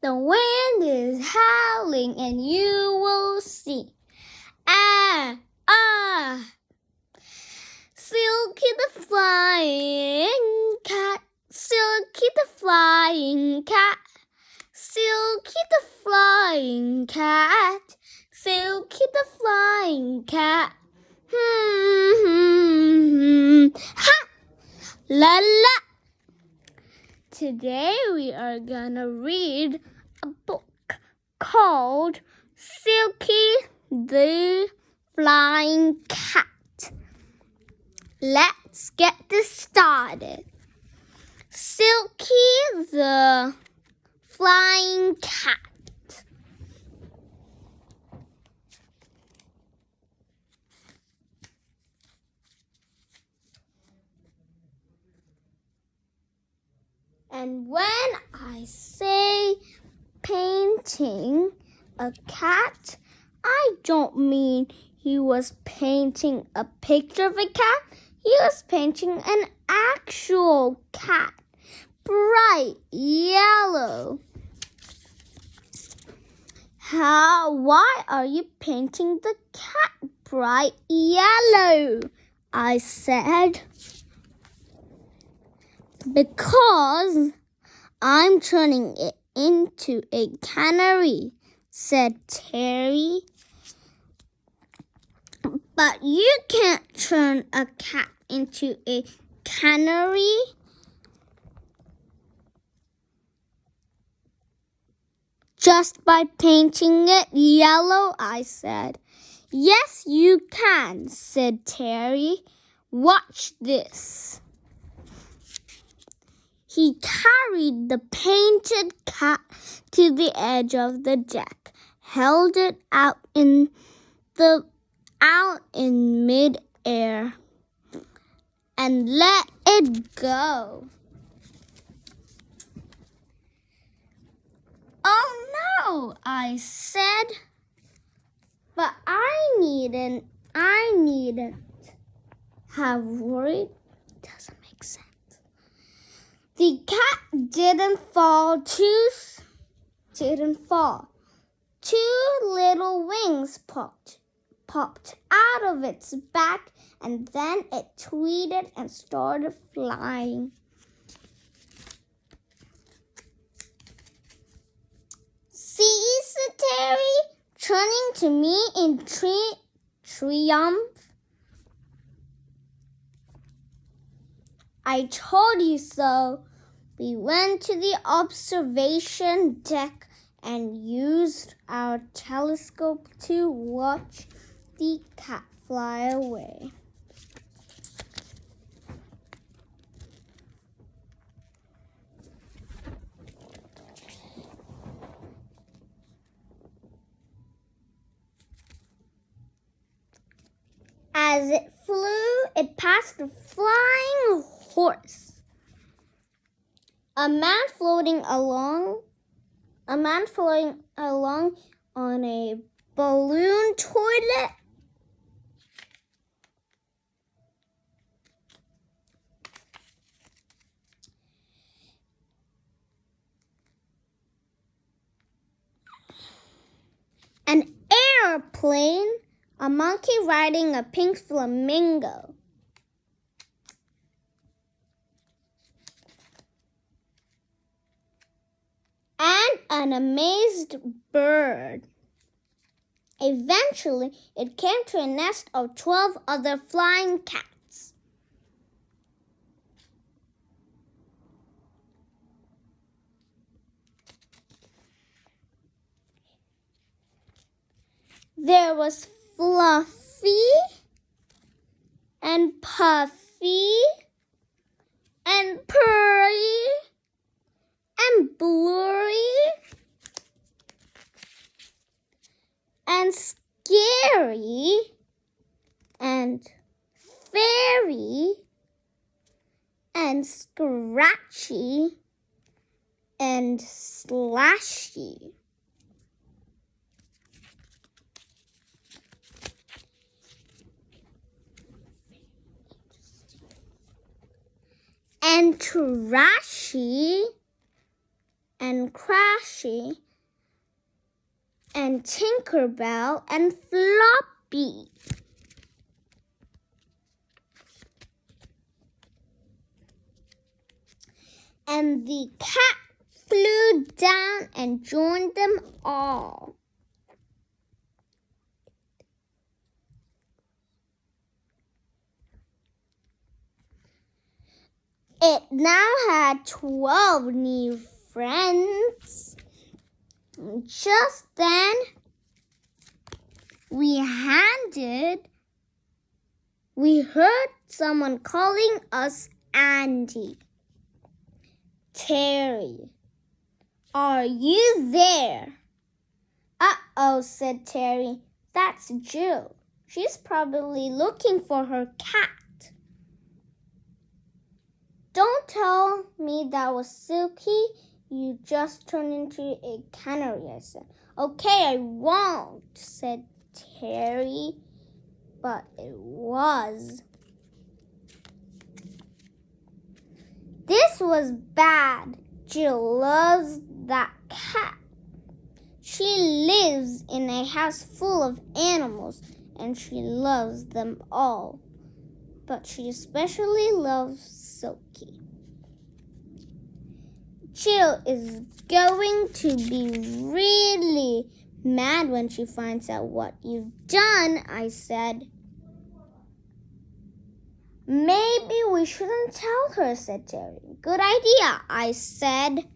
The wind is howling and you will see. Ah, ah. Silky the flying cat, Silky the flying cat, Silky the flying cat, Silky the flying cat. Ha! La la! Today we are gonna read a book called Silky the Flying Cat. Let's get this started. Silky the Flying Cat. And when I say painting a cat, I don't mean he was painting a picture of a cat. He was painting an actual cat, bright yellow. Why are you painting the cat bright yellow? I said. Because I'm turning it into a canary, said Terry. But you can't turn a cat into a canary. Just by painting it yellow, I said. Yes, you can, said Terry. Watch this. He carried the painted cat to the edge of the deck, held it out in mid-air, and let it go. Oh no, I said, but I needn't have worried. Doesn't make sense. The cat didn't fall. Two little wings popped out of its back, and then it tweeted and started flying. See, said Terry, turning to me in triumph. I told you so. We went to the observation deck and used our telescope to watch the cat fly away. As it flew, it passed a flying horse. A man floating along on a balloon toilet. An airplane, a monkey riding a pink flamingo. And an amazed bird. Eventually, it came to a nest of 12 other flying cats. There was Fluffy and Puffy and Purry and Blurry and Scary and Fairy and Scratchy and Slashy. And Trashy and Crashy and Tinkerbell and Floppy. And the cat flew down and joined them all. It now had 12 new friends. Just then, we heard someone calling us Andy. Terry, are you there? Uh-oh, said Terry. That's Jill. She's probably looking for her cat. Don't tell me that was Silky. You just turned into a canary, I said. Okay, I won't, said Terry. But it was. This was bad. Jill loves that cat. She lives in a house full of animals, and she loves them all. But she especially loves Silky. Jill is going to be really mad when she finds out what you've done, I said. Maybe we shouldn't tell her, said Terry. Good idea, I said.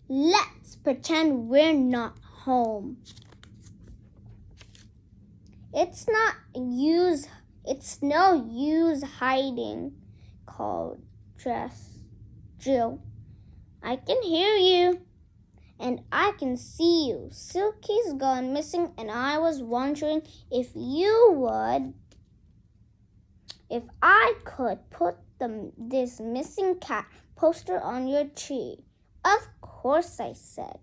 Let's pretend we're not home. It's no use hiding, called Jill. I can hear you, and I can see you. Silky's gone missing, and I was wondering if I could put this missing cat poster on your tree. Of course, I said.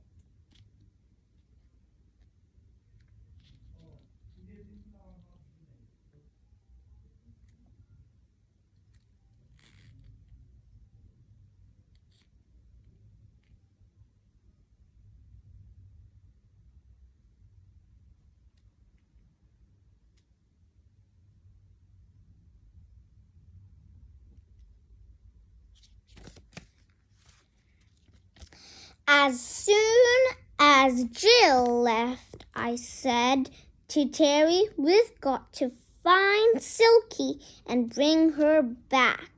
As soon as Jill left, I said to Terry, we've got to find Silky and bring her back.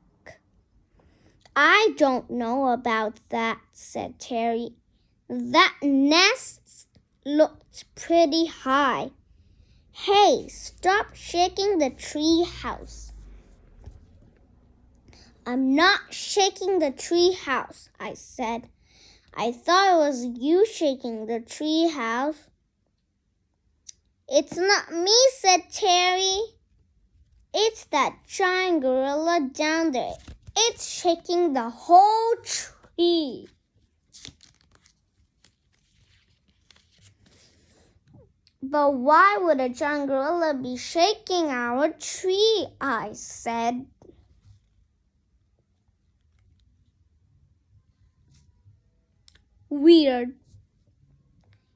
I don't know about that, said Terry. That nest looked pretty high. Hey, stop shaking the tree house. I'm not shaking the tree house, I said. I thought it was you shaking the tree house. It's not me, said Terry. It's that giant gorilla down there. It's shaking the whole tree. But why would a giant gorilla be shaking our tree? I said. Weird.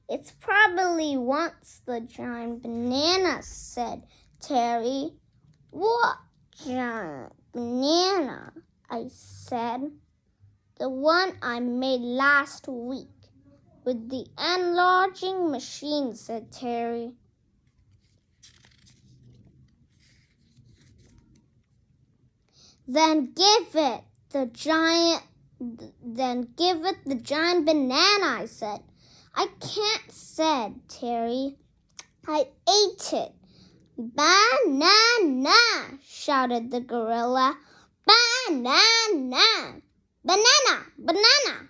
It's probably wants the giant banana, said Terry. What giant banana? I said. The one I made last week with the enlarging machine, said Terry. Then give it the giant banana, I said. I can't, said Terry. I ate it. Banana, shouted the gorilla. Banana, banana, banana.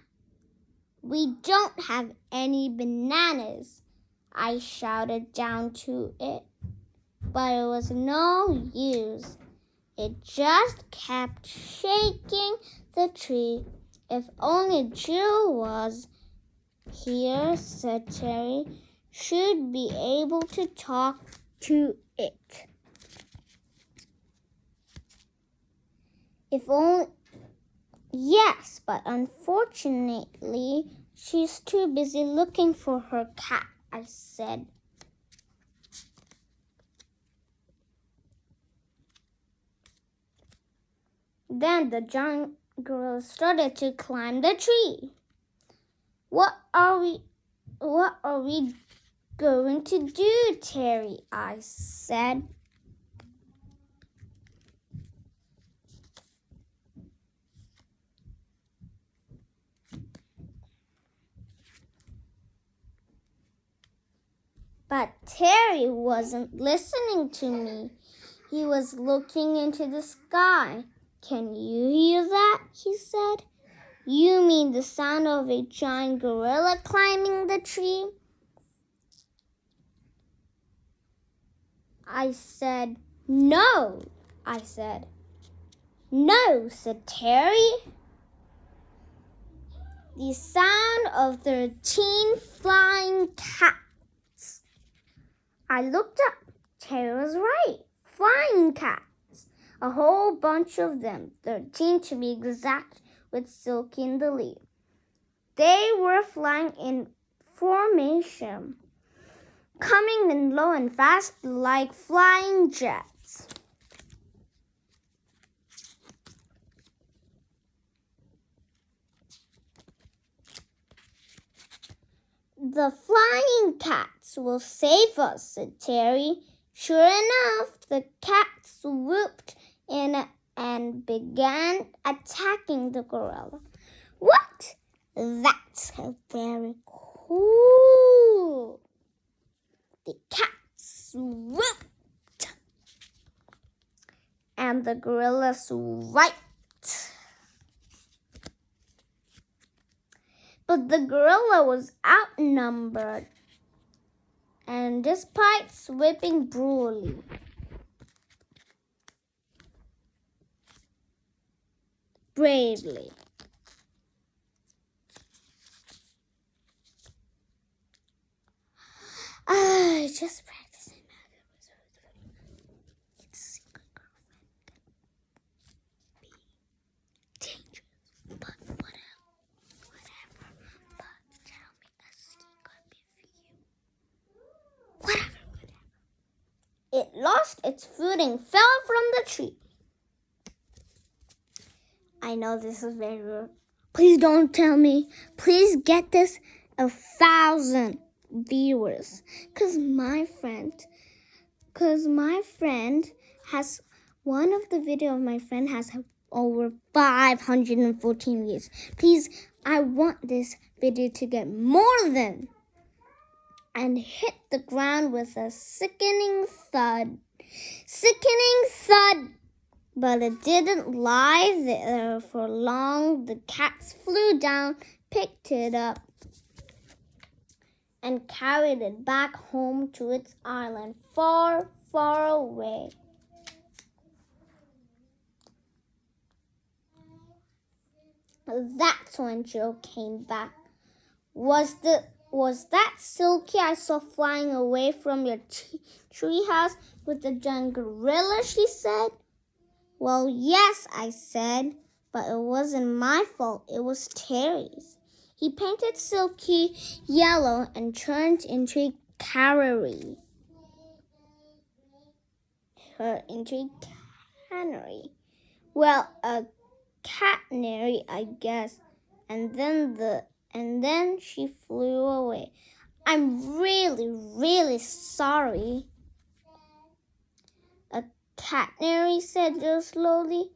We don't have any bananas, I shouted down to it. But it was no use. It just kept shaking the tree. If only Jill was here, said Terry, should be able to talk to it. If only, yes, but unfortunately, She's too busy looking for her cat, I said. Then the giant gorilla started to climb the tree. What are we going to do, Terry? I said. But Terry wasn't listening to me. He was looking into the sky. Can you hear that? He said. You mean the sound of a giant gorilla climbing the tree? I said, no. I said, no, said Terry. The sound of 13 flying cats. I looked up. Terry was right. Flying cats. A whole bunch of them. 13 to be exact, with Silky in the lead. They were flying in formation, coming in low and fast like flying jets. The flying cats will save us, said Terry. Sure enough, the cats swooped in and began attacking the gorilla. What? That's very cool. The cats swooped, and the gorilla swiped. But the gorilla was outnumbered, and despite sweeping bravely, just practicing. It's secret girlfriend can be dangerous, but whatever. But tell me a secret if you. Whatever. It lost its footing, fell from the tree. I know this is very rude. Please don't tell me. Please get this 1,000 viewers. Cause my friend has one of the video of my friend has over 514 views. Please, I want this video to get more than and hit the ground with a sickening thud. But it didn't lie there for long. The cats flew down, picked it up, and carried it back home to its island, far, far away. That's when Jill came back. Was that Silky I saw flying away from your treehouse with the giant gorilla? She said. Well, yes, I said, but it wasn't my fault. It was Terry's. He painted Silky yellow and turned into a canary. Well, a canary, I guess. And then she flew away. I'm really, really sorry. A canary, said Jill slowly.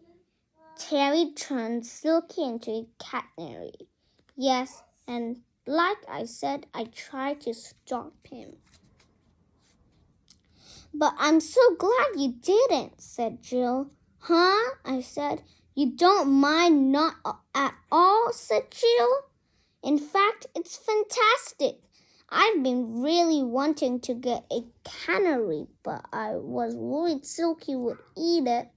Terry turned Silky into a canary. Yes, and like I said, I tried to stop him. But I'm so glad you didn't, said Jill. Huh? I said. You don't mind? Not at all, said Jill. In fact, it's fantastic. I've been really wanting to get a canary, but I was worried Silky would eat it.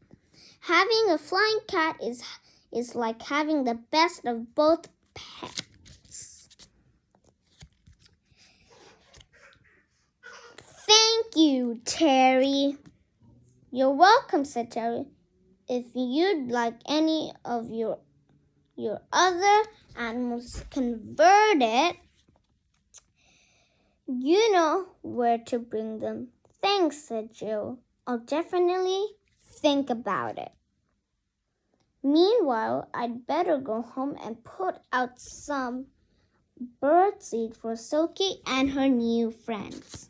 Having a flying cat is like having the best of both pets. Thank you, Terry. You're welcome, said Terry. If you'd like any of your other animals converted, you know where to bring them. Thanks, said Jill. I'll definitely think about it. Meanwhile, I'd better go home and put out some birdseed for Silky and her new friends.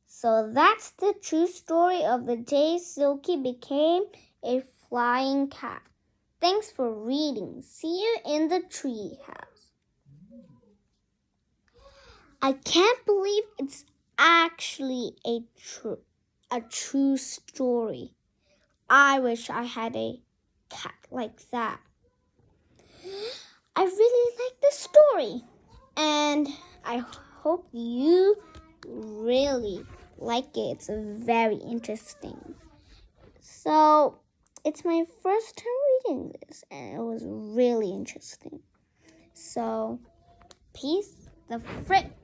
So that's the true story of the day Silky became a flying cat. Thanks for reading. See you in the tree house. I can't believe it's actually a true story. I wish I had a cat like that. I really like this story, and I hope you really like it. It's very interesting. So, it's my first time reading this, and it was really interesting. So, peace the frick.